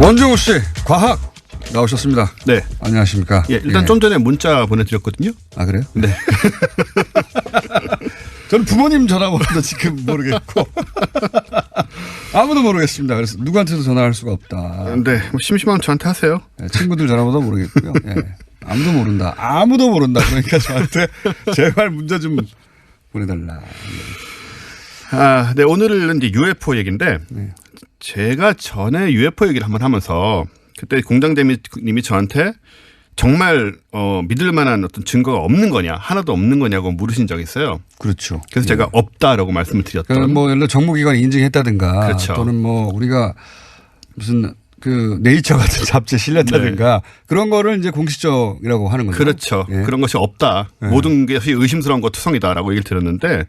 원종우 씨, 과학 나오셨습니다. 네. 안녕하십니까. 예, 일단 좀 전에 문자 보내드렸거든요. 아, 그래요? 네. 저는 부모님 전화번호도 지금 모르겠고 아무도 모르겠습니다. 그래서 누구한테도 전화할 수가 없다. 네, 뭐 심심하면 저한테 하세요. 네, 친구들 전화번호 모르겠고요. 네. 아무도 모른다. 아무도 모른다. 그러니까 저한테 제발 문자 좀 보내달라. 아, 네, 오늘은 이제 UFO 얘기인데 네. 제가 전에 UFO 얘기를 한번 하면서 그때 공장대님이 저한테 정말 믿을 만한 어떤 증거가 없는 거냐, 하나도 없는 거냐고 물으신 적이 있어요. 그렇죠. 그래서 제가 없다라고 말씀을 드렸던. 그러니까 뭐 예를 들어 정보기관이 인증했다든가, 그렇죠. 또는 뭐 우리가 무슨 그 네이처 같은 잡지에 실렸다든가 네. 그런 거를 이제 공식적이라고 하는 거죠. 그렇죠. 네. 그런 것이 없다. 네. 모든 것이 의심스러운 것 투성이다라고 얘기를 드렸는데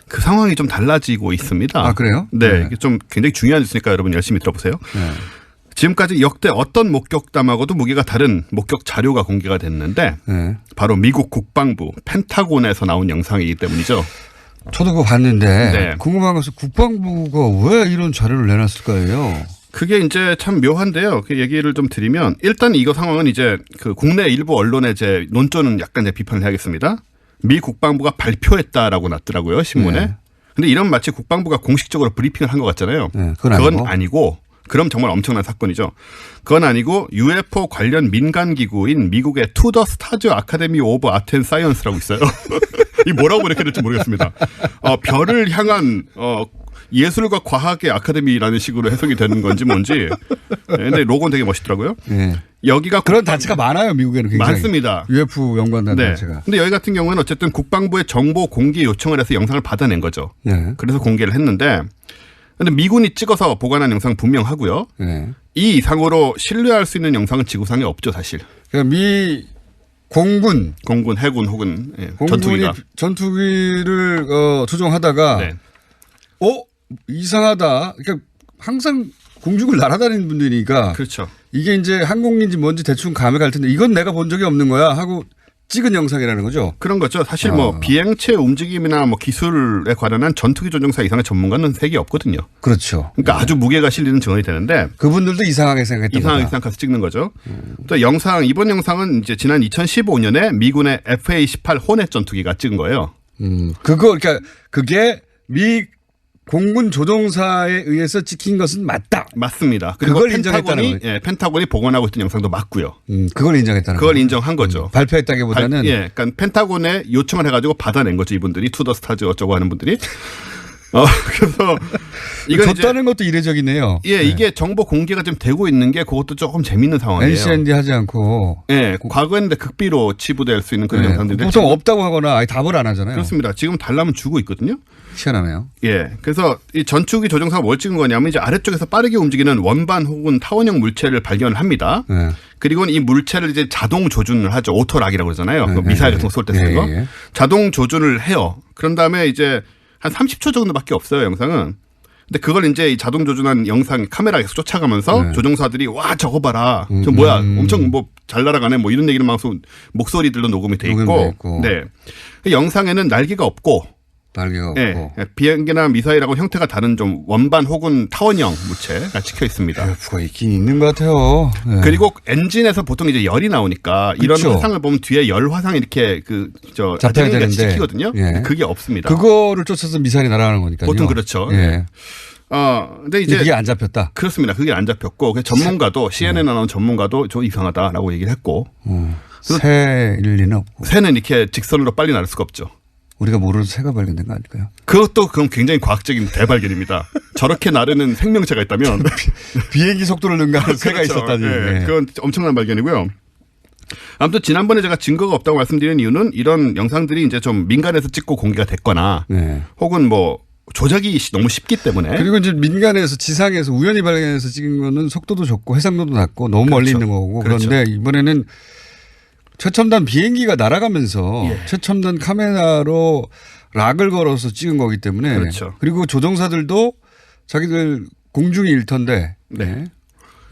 그 상황이 좀 달라지고 있습니다. 아, 그래요? 네. 네. 좀 굉장히 중요한 뉴스니까 여러분 열심히 들어보세요. 네. 지금까지 역대 어떤 목격담하고도 무게가 다른 목격 자료가 공개가 됐는데 네. 바로 미국 국방부 펜타곤에서 나온 영상이기 때문이죠. 저도 그거 봤는데 네. 궁금한 것은 국방부가 왜 이런 자료를 내놨을까요? 그게 이제 참 묘한데요. 그 얘기를 좀 드리면 일단 이거 상황은 이제 그 국내 일부 언론의 제 논조는 약간 이제 비판을 해야겠습니다. 미 국방부가 발표했다라고 났더라고요, 신문에. 네. 근데 이런 마치 국방부가 공식적으로 브리핑을 한 것 같잖아요. 네, 그건 아니고 그럼 정말 엄청난 사건이죠. 그건 아니고 UFO 관련 민간 기구인 미국의 투더 스타즈 아카데미 오브 아트 앤 사이언스라고 있어요. 이 뭐라고 이렇게 될지 모르겠습니다. 별을 향한 예술과 과학의 아카데미라는 식으로 해석이 되는 건지 뭔지. 근데 로고는 되게 멋있더라고요. 네. 여기가 그런 단체가 많아요, 미국에는 굉장히. 많습니다. UFO 연관단 네. 단체가. 근데 여기 같은 경우는 어쨌든 국방부의 정보 공개 요청을 해서 영상을 받아낸 거죠. 네. 그래서 공개를 했는데 근데 미군이 찍어서 보관한 영상 분명하고요. 네. 이 이상으로 신뢰할 수 있는 영상은 지구상에 없죠, 사실. 그러니까 미 공군, 해군 혹은 공군이 전투기를 조종하다가 네. 이상하다. 그러니까 항상 공중을 날아다니는 분들이니까 그렇죠. 이게 이게 이제 항공기인지 뭔지 대충 감이 갈 텐데 이건 내가 본 적이 없는 거야 하고 찍은 영상이라는 거죠. 그런 거죠. 사실 뭐 비행체 움직임이나 뭐 기술에 관한 전투기 조종사 이상의 전문가는 세계 없거든요. 그렇죠. 그러니까 네. 아주 무게가 실리는 증언이 되는데 그분들도 이상하게 생각했던 이상하게 생각해서 찍는 거죠. 또 이번 영상은 이제 지난 2015년에 미군의 FA-18 호넷 전투기가 찍은 거예요. 그러니까 그게 미 공군 조종사에 의해서 찍힌 것은 맞다. 맞습니다. 그리고 그걸 인정했다는 거예요. 예, 펜타곤이 복원하고 있던 영상도 맞고요. 그걸 인정했다는 그걸 인정한 거죠. 발표했다기보다는. 그러니까 펜타곤에 요청을 해가지고 받아낸 거죠. 이분들이 투더 스타즈 어쩌고 하는 분들이. 그래서 이거 줬다는 것도 이례적이네요. 예, 네. 이게 정보 공개가 좀 되고 있는 게 그것도 조금 재밌는 상황이에요. NCND 하지 않고. 예, 과거에는 극비로 치부될 수 있는 그런 네. 영상들이 보통 없다고 하거나 아예 답을 안 하잖아요. 그렇습니다. 지금 달라면 주고 있거든요. 희한하네요. 예, 그래서 이 전투기 조종사가 뭘 찍은 거냐면 이제 아래쪽에서 빠르게 움직이는 원반 혹은 타원형 물체를 발견을 합니다. 네. 그리고 이 물체를 이제 자동 조준을 하죠. 오토락이라고 그러잖아요. 네. 그 미사일 같은 거 쏠 때 쓰는 거. 자동 조준을 해요. 그런 다음에 이제 한 30초 정도밖에 없어요, 영상은. 근데 그걸 이제 이 자동 조준한 영상 카메라 계속 쫓아가면서 조종사들이 와 저거 봐라. 저 뭐야 엄청 뭐 잘 날아가네 뭐 이런 얘기를 막 목소리들도 녹음이 돼 있고. 네. 그 영상에는 날개가 없고. 네. 비행기나 미사일하고 형태가 다른 좀 원반 혹은 타원형 물체가 찍혀 있습니다. UFO가 있긴 있는 것 같아요. 네. 그리고 엔진에서 보통 이제 열이 나오니까 이런 그렇죠. 화상을 보면 뒤에 열 화상이 이렇게 잡혀야 되는데 찍히거든요. 예. 그게 없습니다. 그거를 쫓아서 미사일이 날아가는 거니까요. 보통 그렇죠. 예. 근데 이제 그게 안 잡혔다. 그렇습니다. 그게 안 잡혔고 전문가도 CNN에 나온 전문가도 좀 이상하다라고 얘기를 했고. 새일 리는 없고. 새는 이렇게 직선으로 빨리 날 수가 없죠. 우리가 모르는 새가 발견된 거 아닐까요? 그것도 그럼 굉장히 과학적인 대발견입니다. 저렇게 나르는 생명체가 있다면 비행기 속도를 능가하는 새가 그렇죠. 있었다니. 네. 그건 엄청난 발견이고요. 아무튼 지난번에 제가 증거가 없다고 말씀드리는 이유는 이런 영상들이 이제 좀 민간에서 찍고 공개가 됐거나 혹은 뭐 조작이 너무 쉽기 때문에. 그리고 이제 민간에서 지상에서 우연히 발견해서 찍은 거는 속도도 좋고 해상도도 낮고 너무 멀리 있는 거고. 그런데 이번에는 최첨단 비행기가 날아가면서 최첨단 카메라로 락을 걸어서 찍은 거기 때문에. 그렇죠. 그리고 조종사들도 자기들 공중이 일터인데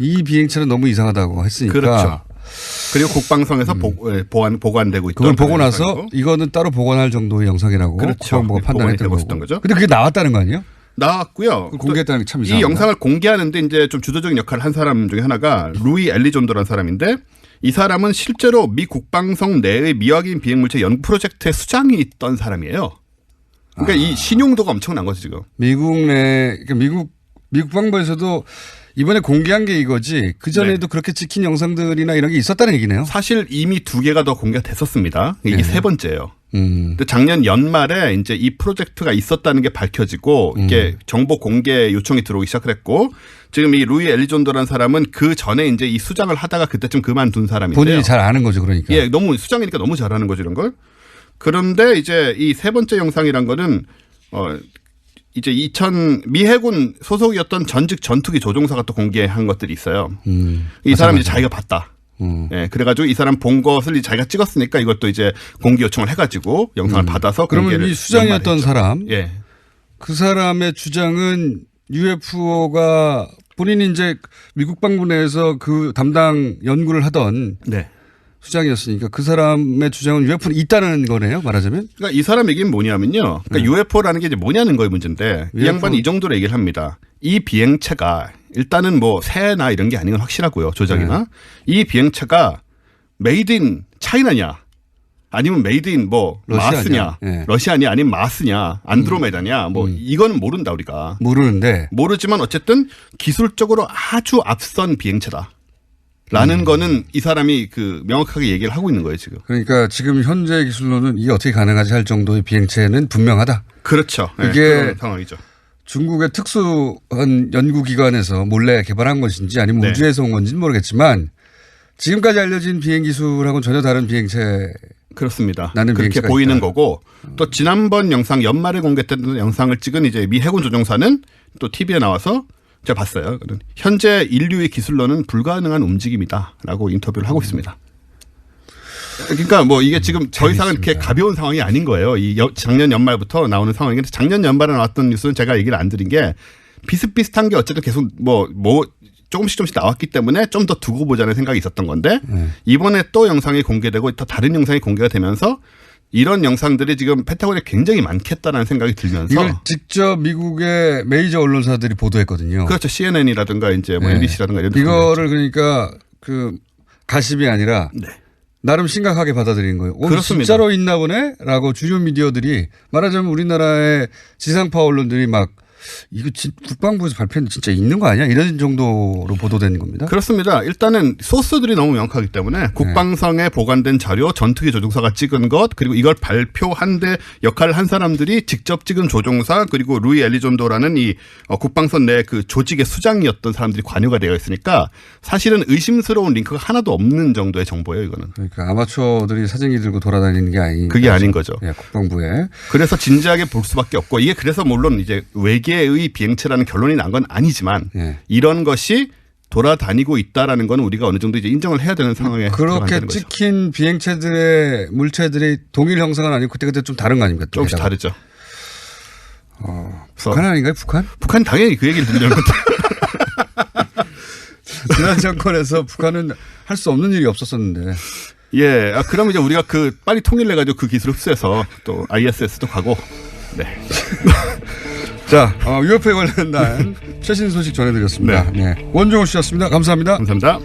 이 비행체는 너무 이상하다고 했으니까. 그렇죠. 그리고 국방성에서 보관되고 있다. 그걸 보고 나서 이거는 따로 보관할 정도의 영상이라고 그렇죠. 국방부가 판단했던 거죠. 근데 그게 나왔다는 거 아니에요? 나왔고요. 공개했다는 게 참 이 이상합니다. 영상을 공개하는데 이제 좀 주도적인 역할을 한 사람 중에 하나가 루이 엘리존도라는 사람인데 이 사람은 실제로 미 국방성 내의 미확인 비행물체 연구 프로젝트의 수장이 있던 사람이에요. 그러니까 이 신용도가 엄청난 거죠 지금. 그러니까 미국 국방부에서도 이번에 공개한 게 이거지. 그 전에도 그렇게 찍힌 영상들이나 이런 게 있었다는 얘기네요. 사실 이미 2개가 더 공개가 됐었습니다. 이게 네. 세 번째예요. 근데 작년 연말에 이제 이 프로젝트가 있었다는 게 밝혀지고 이게 정보 공개 요청이 들어오기 시작을 했고 지금 이 루이 엘리존도라는 사람은 그 전에 이제 이 수장을 하다가 그때쯤 그만둔 사람인데요. 본인이 잘 아는 거죠, 그러니까. 예, 너무 수장이니까 너무 잘하는 거죠, 이런 걸. 그런데 이제 이 세 번째 영상이란 거는 이제 미 해군 소속이었던 전직 전투기 조종사가 또 공개한 것들이 있어요. 이 사람이 이제 자기가 봤다. 예, 그래가지고 이 사람 본 것을 자기가 찍었으니까 이것도 이제 공개 요청을 해가지고 영상을 받아서 그러면 이 수장이었던 사람, 예, 그 사람의 주장은 UFO가 본인이 이제 미국 방부 내에서 그 담당 연구를 하던 네. 수장이었으니까 그 사람의 주장은 UFO는 있다는 거네요, 말하자면. 그러니까 이 사람 얘기는 뭐냐면요. 그러니까 UFO라는 게 이제 뭐냐는 거의 문제인데 이 양반이 이 정도로 얘기를 합니다. 이 비행체가 일단은 뭐 새나 이런 게 아닌 건 확실하고요. 조작이나. 이 비행체가 메이드 인 차이나냐 아니면 메이드 인 뭐 마스냐 러시아냐 아니면 마스냐 안드로메다냐 뭐 이거는 모른다 우리가. 모르지만 어쨌든 기술적으로 아주 앞선 비행체다. 라는 거는 이 사람이 그 명확하게 얘기를 하고 있는 거예요, 지금. 그러니까 지금 현재 기술로는 이게 어떻게 가능하지 할 정도의 비행체는 분명하다. 그렇죠. 이게 그런 상황이죠. 중국의 특수한 연구기관에서 몰래 개발한 것인지 아니면 네. 우주에서 온 건지는 모르겠지만 지금까지 알려진 비행 기술하고는 전혀 다른 비행체. 그렇습니다. 그렇게 보이는 있다. 거고 또 지난번 영상 연말에 공개됐던 영상을 찍은 이제 미 해군 조종사는 또 TV에 나와서 제가 봤어요. 현재 인류의 기술로는 불가능한 움직임이다라고 인터뷰를 하고 있습니다. 그러니까 뭐 이게 지금 더 이상은 이렇게 가벼운 상황이 아닌 거예요. 이 작년 연말부터 나오는 상황인데 작년 연말에 나왔던 뉴스는 제가 얘기를 안 드린 게 비슷비슷한 게 어쨌든 계속 뭐 조금씩 나왔기 때문에 좀 더 두고 보자는 생각이 있었던 건데 이번에 또 영상이 공개되고 또 다른 영상이 공개가 되면서 이런 영상들이 지금 펜타곤에 굉장히 많겠다라는 생각이 들면서 이걸 직접 미국의 메이저 언론사들이 보도했거든요. 그렇죠. CNN이라든가 이제 뭐 MBC라든가 이런 이거를 그러니까 그 가십이 아니라 네. 나름 심각하게 받아들인 거예요. 그렇습니다. 진짜로 있나 보네라고 주요 미디어들이 말하자면 우리나라의 지상파 언론들이 막 이거 국방부에서 발표했는데 진짜 있는 거 아니야? 이런 정도로 보도된 겁니다. 그렇습니다. 일단은 소스들이 너무 명확하기 때문에 국방성에 보관된 자료, 전투기 조종사가 찍은 것, 그리고 이걸 발표한 데 역할을 한 사람들이 직접 찍은 조종사, 그리고 루이 엘리존도라는 이 국방선 내 그 조직의 수장이었던 사람들이 관여가 되어 있으니까 사실은 의심스러운 링크가 하나도 없는 정도의 정보예요, 이거는. 그러니까 아마추어들이 사진기 들고 돌아다니는 게 아닌 그게 아닌 거죠. 예, 국방부에. 그래서 진지하게 볼 수밖에 없고 이게 그래서 물론 이제 외계의 비행체라는 결론이 난 건 아니지만 이런 것이 돌아다니고 있다라는 건 우리가 어느 정도 이제 인정을 해야 되는 상황에 그렇게 찍힌 비행체들의 물체들이 동일 형상은 아니고 그때 좀 다른 거 아닙니까? 조금씩 다르죠. 북한 아닌가요? 북한? 북한 당연히 그 얘기를 들려는 건데. 지난 정권에서 북한은 할 수 없는 일이 없었었는데. 예. 그럼 이제 우리가 빨리 통일해가지고 그 기술 흡수해서 또 ISS도 가고. 네. 자, UFO에 관련된 최신 소식 전해드렸습니다. 네. 원종우 씨였습니다. 감사합니다. 감사합니다.